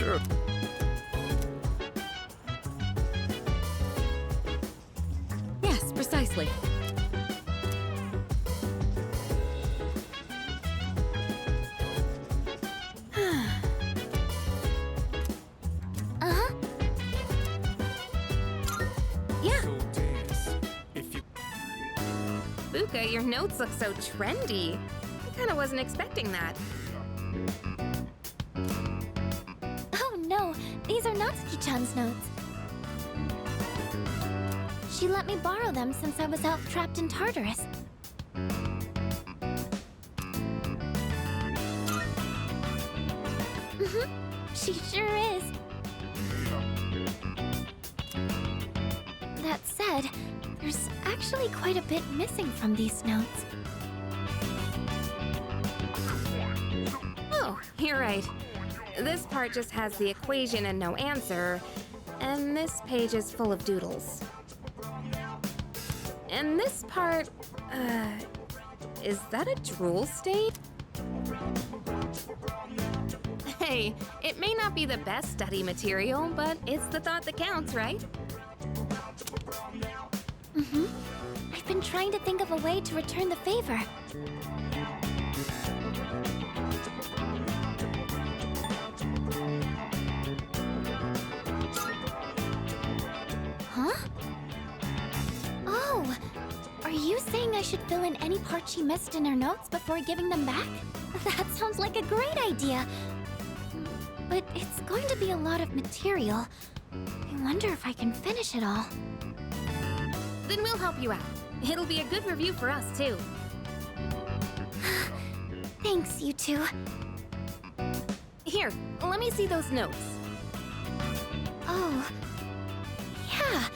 sure. Yes, precisely. Uh-huh. Yeah. So dance. If you Fuka, your notes look so trendy. I kinda wasn't expecting that. Oh no, these are Natsuki-chan's notes. She let me borrow them since I was out trapped in Tartarus. She sure is. That said, there's actually quite a bit missing from these notes. Oh, you're right. This part just has the equation and no answer, and this page is full of doodles. And this part, is that a drool state? Hey, it may not be the best study material, but it's the thought that counts, right? I've been trying to think of a way to return the favor. Huh? Oh, are you saying I should fill in any part she missed in her notes before giving them back? That sounds like a great idea. But it's going to be a lot of material. I wonder if I can finish it all. Then we'll help you out. It'll be a good review for us, too. Thanks, you two. Here, let me see those notes. Oh, yeah.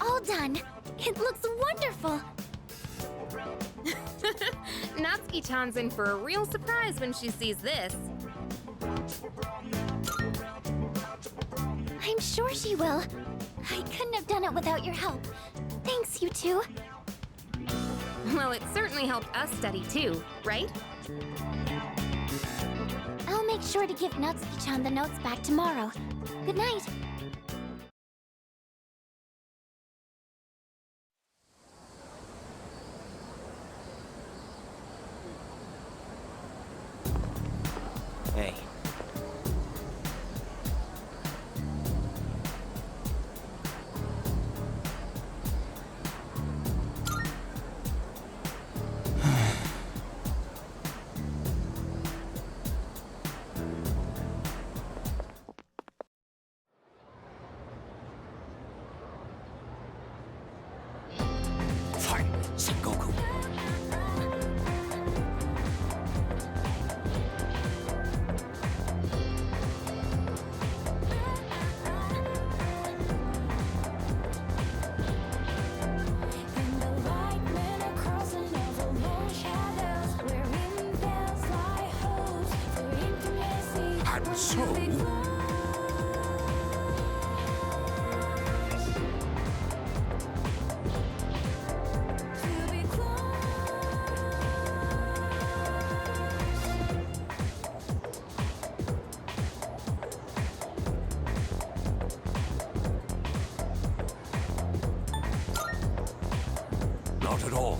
All done. It looks wonderful. Natsuki-chan's in for a real surprise when she sees this. I'm sure she will. I couldn't have done it without your help. Thanks, you two. Well, it certainly helped us study too, right? I'll make sure to give Natsuki-chan the notes back tomorrow. Good night. Hey. Fine, Son Goku. I'm so. Not at all.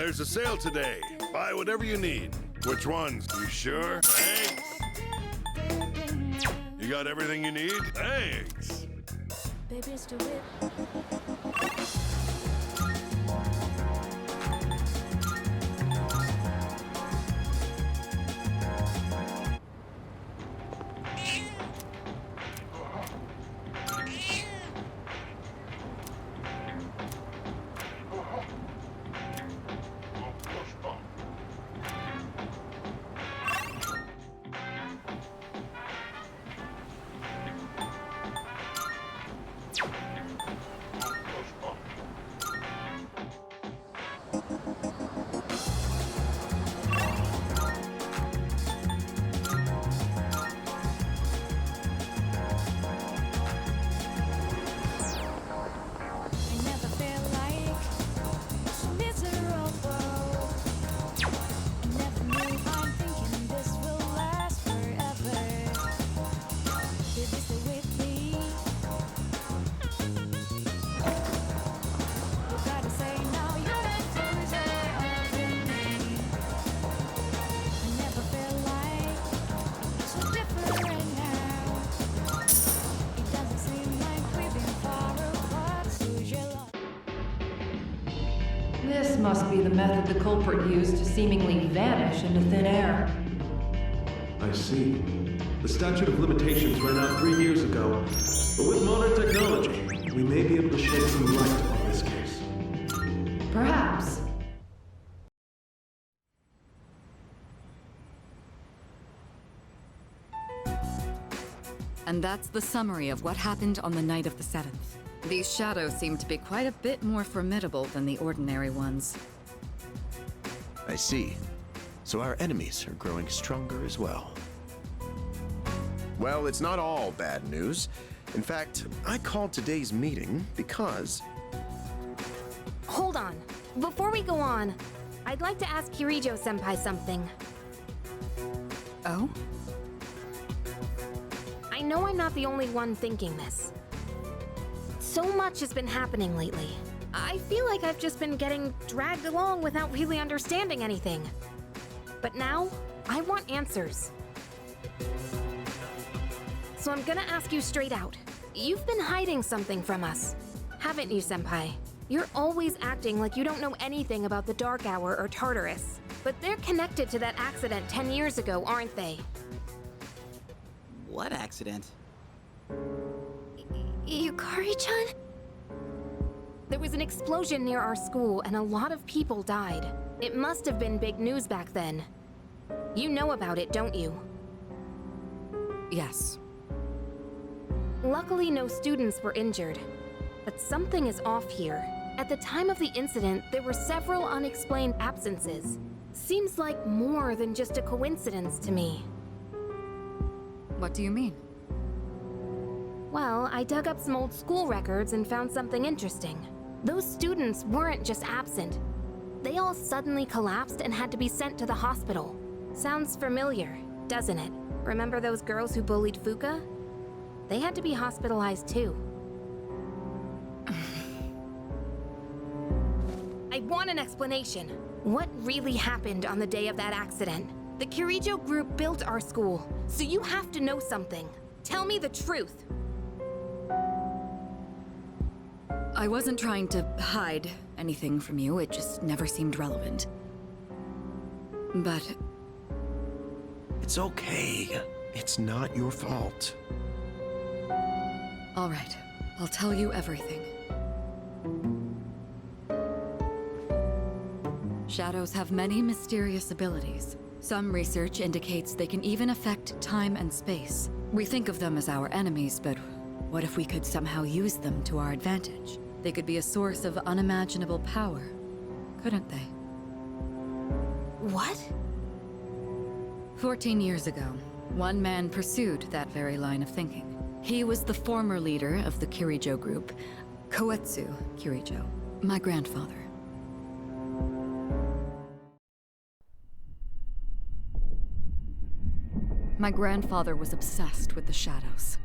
There's a sale today. Buy whatever you need. Which ones? You sure? Thanks. You got everything you need? Thanks. Baby's do it. This must be the method the culprit used to seemingly vanish into thin air. I see. The statute of limitations ran out 3 years ago, but with modern technology, we may be able to shed some light on this case. Perhaps. And that's the summary of what happened on the night of the 7th. These shadows seem to be quite a bit more formidable than the ordinary ones. I see. So our enemies are growing stronger as well. Well, it's not all bad news. In fact, I called today's meeting because... Hold on. Before we go on, I'd like to ask Kirijo-senpai something. Oh? I know I'm not the only one thinking this. So much has been happening lately. I feel like I've just been getting dragged along without really understanding anything. But now, I want answers. So I'm gonna ask you straight out. You've been hiding something from us, haven't you, Senpai? You're always acting like you don't know anything about the Dark Hour or Tartarus. But they're connected to that accident 10 years ago, aren't they? What accident? Yukari-chan? There was an explosion near our school and a lot of people died. It must have been big news back then. You know about it, don't you? Yes. Luckily, no students were injured. But something is off here. At the time of the incident, there were several unexplained absences. Seems like more than just a coincidence to me. What do you mean? Well, I dug up some old school records and found something interesting. Those students weren't just absent. They all suddenly collapsed and had to be sent to the hospital. Sounds familiar, doesn't it? Remember those girls who bullied Fuka? They had to be hospitalized too. I want an explanation. What really happened on the day of that accident? The Kirijo group built our school, so you have to know something. Tell me the truth. I wasn't trying to hide anything from you, it just never seemed relevant. But... It's okay. It's not your fault. all right, I'll tell you everything. Shadows have many mysterious abilities. Some research indicates they can even affect time and space. We think of them as our enemies, but what if we could somehow use them to our advantage? They could be a source of unimaginable power, couldn't they? What? 14 years ago, one man pursued that very line of thinking. He was the former leader of the Kirijo group, Koetsu Kirijo, my grandfather. My grandfather was obsessed with the shadows.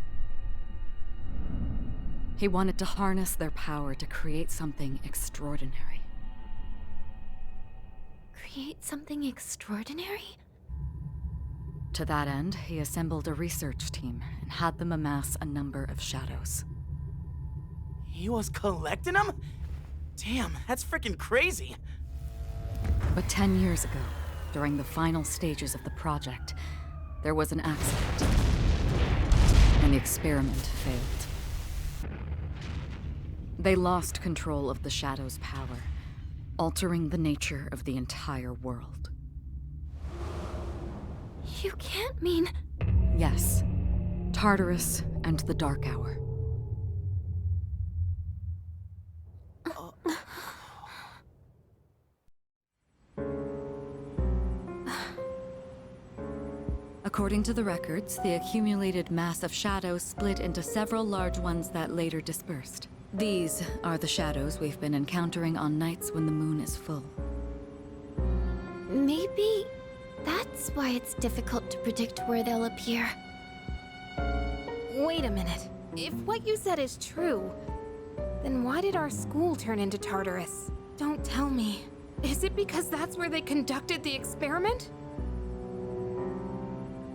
He wanted to harness their power to create something extraordinary. create something extraordinary? To that end, he assembled a research team and had them amass a number of shadows. He was collecting them? Damn, that's freaking crazy. But 10 years ago, during the final stages of the project, there was an accident. And the experiment failed. They lost control of the Shadow's power, altering the nature of the entire world. You can't mean... Yes. Tartarus and the Dark Hour. According to the records, the accumulated mass of shadows split into several large ones that later dispersed. These are the shadows we've been encountering on nights when the moon is full. Maybe that's why it's difficult to predict where they'll appear. Wait a minute. If what you said is true, then why did our school turn into Tartarus? Don't tell me. Is it because that's where they conducted the experiment?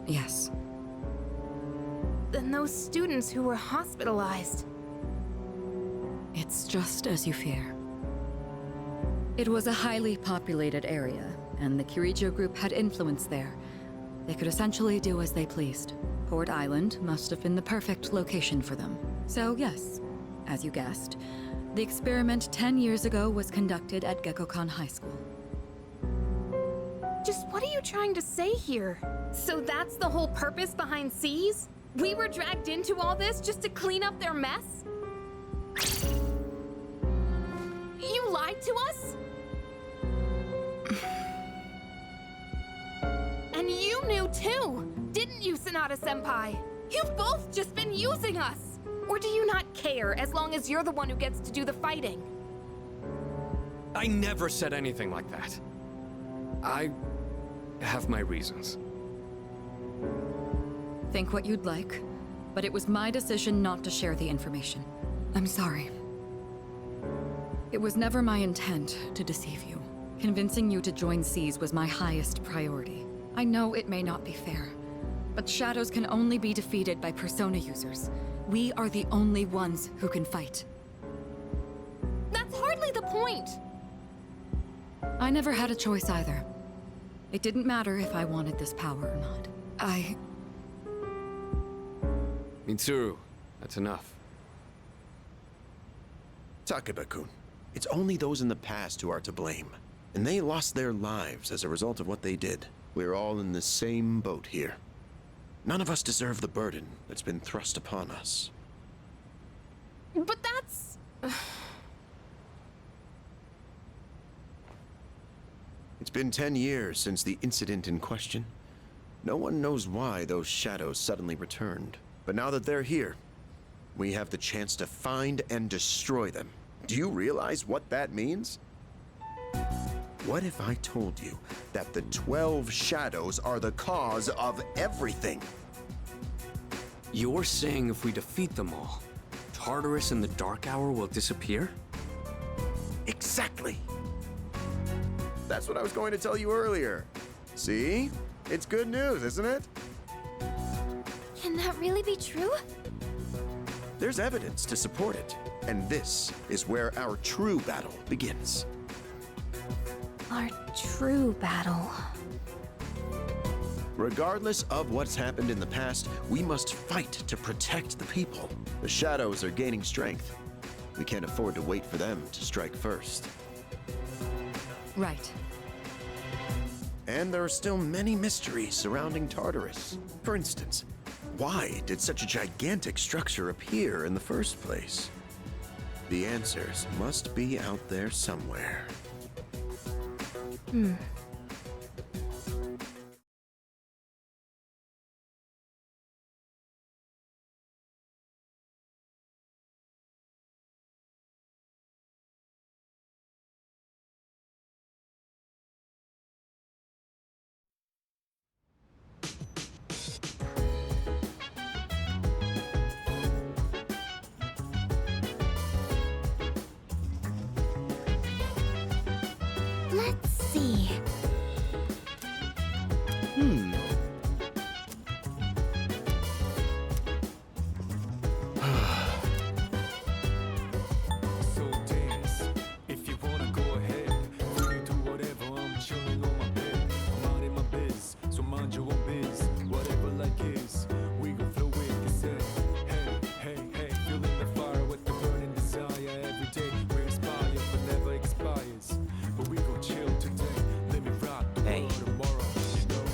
Yes. Then those students who were hospitalized... It's just as you fear. It was a highly populated area, and the Kirijo group had influence there. They could essentially do as they pleased. Port Island must have been the perfect location for them. So yes, as you guessed, the experiment 10 years ago was conducted at Gekkoukan High School. Just what are you trying to say here? So that's the whole purpose behind SEAS? We were dragged into all this just to clean up their mess? You lied to us? And you knew too, didn't you, Sanada-senpai? You've both just been using us! Or do you not care as long as you're the one who gets to do the fighting? I never said anything like that. I have my reasons. Think what you'd like, but it was my decision not to share the information. I'm sorry. It was never my intent to deceive you. Convincing you to join SEAS was my highest priority. I know it may not be fair, but shadows can only be defeated by persona users. We are the only ones who can fight. That's hardly the point! I never had a choice either. It didn't matter if I wanted this power or not. Mitsuru, that's enough. Takeba-kun, it's only those in the past who are to blame. And they lost their lives as a result of what they did. We're all in the same boat here. None of us deserve the burden that's been thrust upon us. But that's... It's been 10 years since the incident in question. No one knows why those shadows suddenly returned. But now that they're here, we have the chance to find and destroy them. Do you realize what that means? What if I told you that the 12 shadows are the cause of everything? You're saying if we defeat them all, Tartarus and the Dark Hour will disappear? Exactly. That's what I was going to tell you earlier. See? It's good news, isn't it? Can that really be true? There's evidence to support it. And this is where our true battle begins. Our true battle. Regardless of what's happened in the past, we must fight to protect the people. The shadows are gaining strength. We can't afford to wait for them to strike first. Right. And there are still many mysteries surrounding Tartarus. For instance, why did such a gigantic structure appear in the first place? The answers must be out there somewhere. Let's see. see. So dance. If you wanna go ahead, free to do whatever. I'm chilling on my bed. I'm out in my biz, so mind your own biz. Whatever like is, we gon' flow with this head. Hey, hey, hey, feeling the fire with the burning desire. Every day we inspire, but never expires. But we gon' chill today. Let me rock the world tomorrow. You know.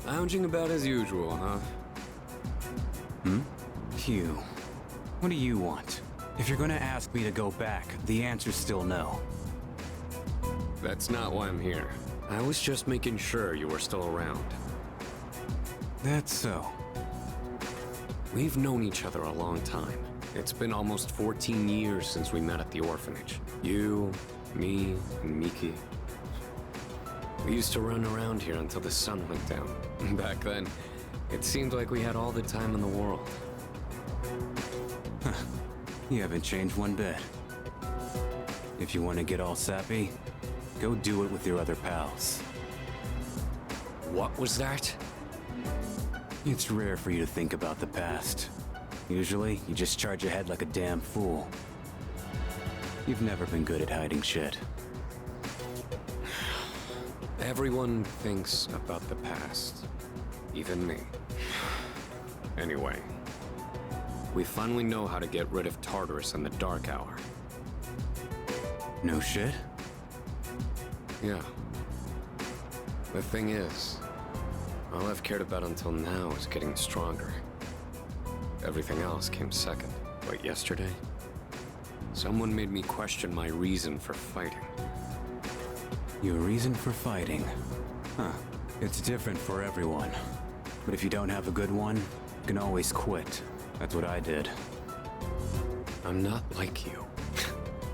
Lounging about as usual, huh? Hugh, what do you want? If you're gonna ask me to go back, the answer's still no. That's not why I'm here. I was just making sure you were still around. That's so. We've known each other a long time. It's been almost 14 years since we met at the orphanage. You, me, and Miki. We used to run around here until the sun went down. Back then, it seemed like we had all the time in the world. You haven't changed one bit. If you want to get all sappy, go do it with your other pals. What was that? It's rare for you to think about the past. Usually, you just charge ahead like a damn fool. You've never been good at hiding shit. Everyone thinks about the past. Even me. Anyway, we finally know how to get rid of Tartarus in the Dark Hour. No shit? Yeah. The thing is, all I've cared about until now is getting stronger. Everything else came second. But yesterday, someone made me question my reason for fighting. Your reason for fighting? Huh. It's different for everyone. But if you don't have a good one, you can always quit. That's what I did. I'm not like you.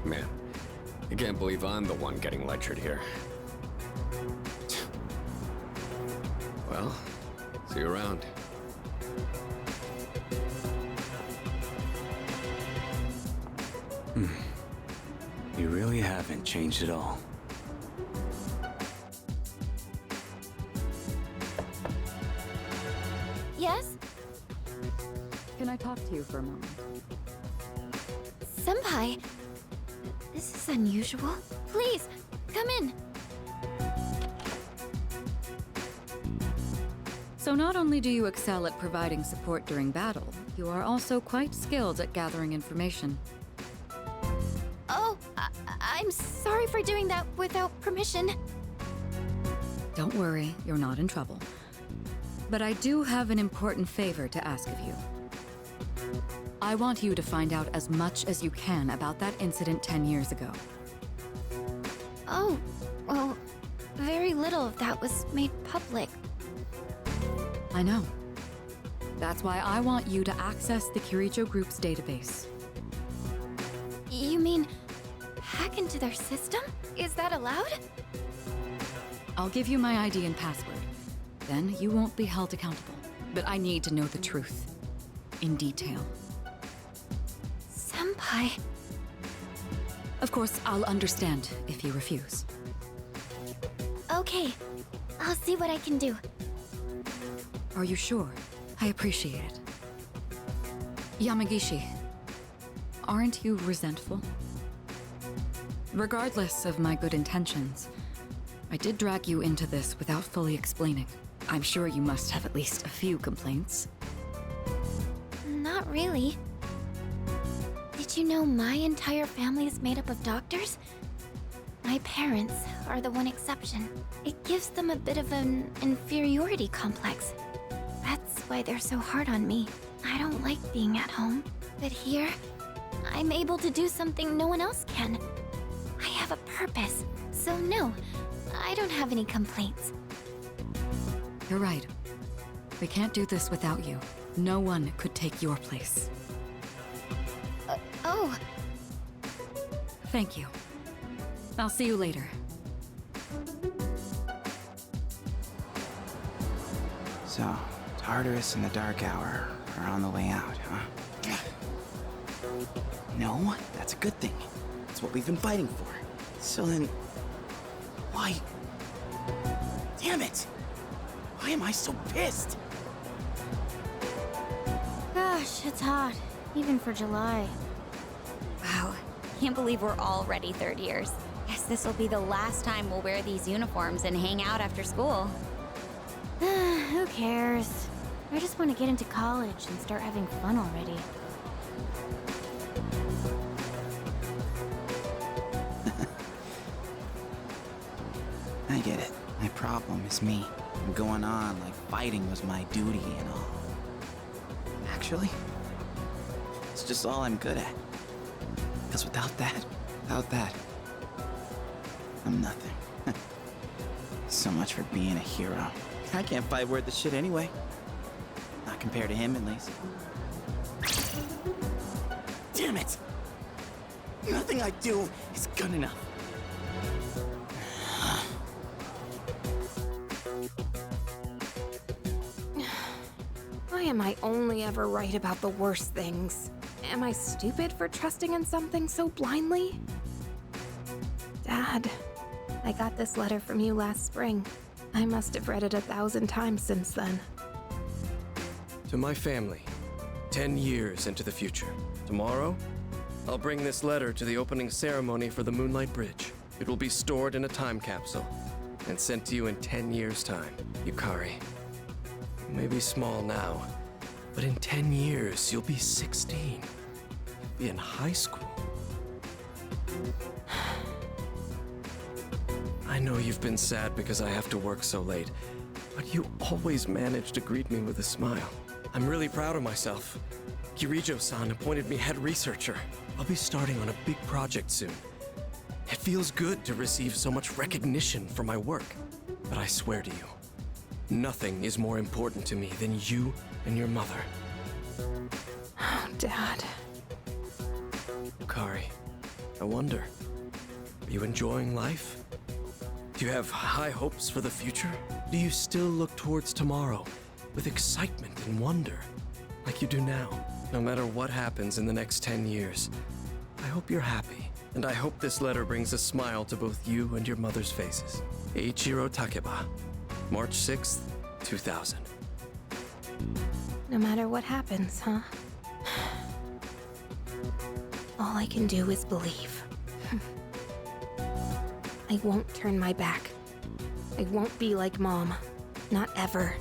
Man, I can't believe I'm the one getting lectured here. Well, see you around. haven't changed at all. Yes? Can I talk to you for a moment? Senpai, this is unusual. Please, come in. So not only do you excel at providing support during battle, you are also quite skilled at gathering information. Oh, I'm sorry for doing that without permission. Don't worry, you're not in trouble. But I do have an important favor to ask of you. I want you to find out as much as you can about that incident 10 years ago. Oh, well, very little of that was made public. I know. That's why I want you to access the Kirijo Group's database. You mean hack into their system? Is that allowed? I'll give you my ID and password. Then you won't be held accountable. But I need to know the truth. In detail. Senpai. Of course, I'll understand if you refuse. Okay. I'll see what I can do. Are you sure? I appreciate it. Yamagishi, aren't you resentful? Regardless of my good intentions, I did drag you into this without fully explaining. I'm sure you must have at least a few complaints. Not really. Did you know my entire family is made up of doctors? My parents are the one exception. It gives them a bit of an inferiority complex. That's why they're so hard on me. I don't like being at home. But here, I'm able to do something no one else can. I have a purpose. So no, I don't have any complaints. You're right. We can't do this without you. No one could take your place. Oh. Thank you. I'll see you later. So, Tartarus and the Dark Hour are on the way out, huh? No, that's a good thing. That's what we've been fighting for. So then, why? Damn it! Why am I so pissed? Gosh, it's hot. Even for July. Wow. Can't believe we're already third years. Guess this will be the last time we'll wear these uniforms and hang out after school. Who cares? I just want to get into college and start having fun already. I get it. My problem is me. I'm going on like fighting was my duty and all. Actually, it's just all I'm good at. Because without that, I'm nothing. So much for being a hero. I can't fight worth the shit anyway. Not compared to him, at least. Damn it! Nothing I do is good enough. Why am I only ever right about the worst things? Am I stupid for trusting in something so blindly? Dad, I got this letter from you last spring. I must have read it 1,000 times since then. To my family, 10 years into the future. Tomorrow, I'll bring this letter to the opening ceremony for the Moonlight Bridge. It will be stored in a time capsule and sent to you in 10 years' time. Yukari, you may be small now, but in 10 years, you'll be 16. You'll be in high school. I know you've been sad because I have to work so late, but you always manage to greet me with a smile. I'm really proud of myself. Kirijo-san appointed me head researcher. I'll be starting on a big project soon. It feels good to receive so much recognition for my work. But I swear to you, nothing is more important to me than you and your mother. Oh, Dad. Yukari, I wonder, are you enjoying life? Do you have high hopes for the future? Do you still look towards tomorrow with excitement and wonder, like you do now? No matter what happens in the next 10 years, I hope you're happy And I hope this letter brings a smile to both you and your mother's faces. Eiichiro Takeba, March 6th, 2000. No matter what happens, huh? All I can do is believe. I won't turn my back. I won't be like Mom. Not ever.